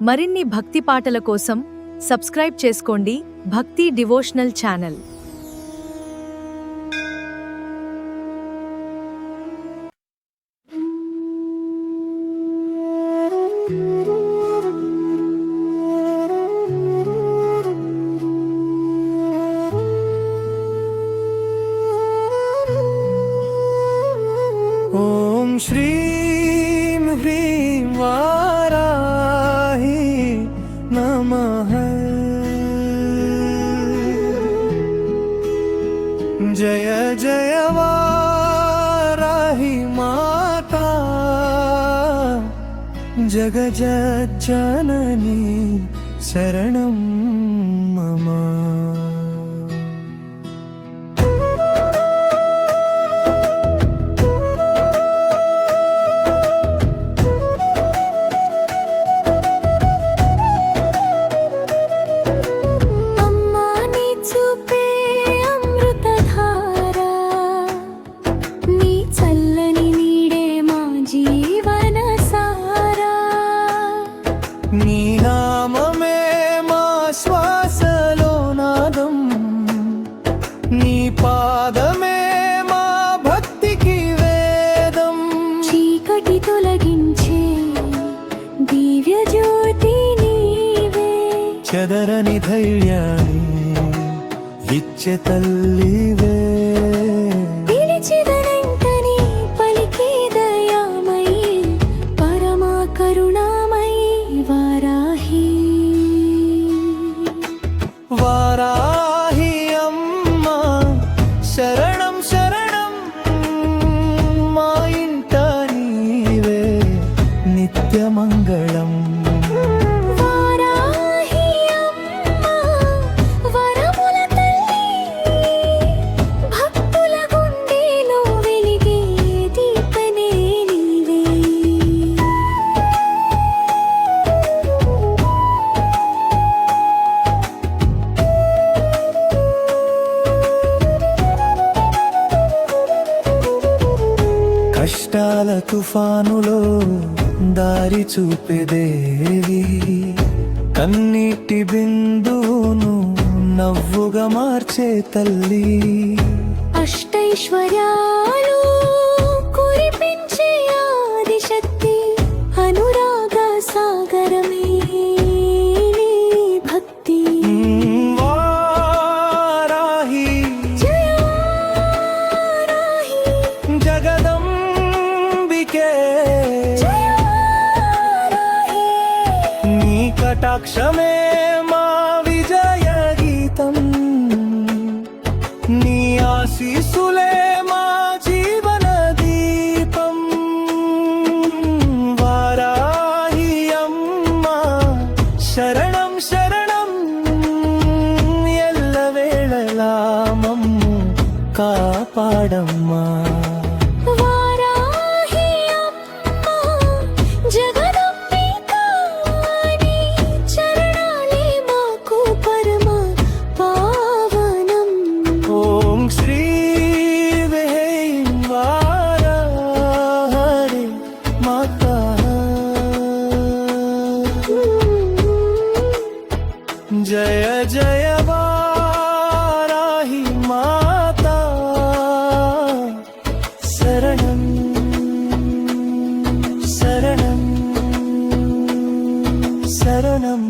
మరిన్ని భక్తి పాటల కోసం సబ్స్క్రైబ్ చేసుకోండి భక్తి డివోషనల్ ఛానల్. ఓం శ్రీం హ్రీం వారాహి నమః. జయ జయ వారాహి మాతా జగజ్జనని శరణం మమ. నీ నామమే మా శ్వాసలో నాదం, నీ పాదమే మా భక్తికి వేదం. చీకటి తొలగించే దివ్య జ్యోతి నీవే, చెదరని ధైర్యాన్ని ఇచ్చే తల్లివే. పిలిచిదనంతని పలికే దయామయీ పరమా కరుణామయీ వారాహి. వారాహి అమ్మా శరణం శరణం, మా ఇంట నీవే నిత్యమంగళం. వారాహి అమ్మా వరముల తల్లి, భక్తుల గుండెలో వెలిగే దీపమే నీవే. కష్టాల తుఫానులో దారి చూపెదేవి, కన్నీటి బిందువును నవ్వుగా మార్చే తల్లి. అష్టైశ్వర్యాలు కురిపించే ఆదిశక్తి, అనురాగ సాగరమే నీ భక్తి. వారాహి జయ వారాహి, జగదంబికే జయ వారాహి. నీ కటాక్షమే మా విజయ గీతం, నీ ఆశీస్సులే మా జీవన దీపం. వారాహి అమ్మా శరణం శరణం, ఎల్లవేళలా మమ్ము కాపాడమ్మా. వారాహి అమ్మా జగదంబిక, నీ చరణాలే మాకు పరమ పావనం. ఓం శ్రీ వేం వారాహి మాతా జయ జయ వారాహి మాతా శరణం శరణం శరణం.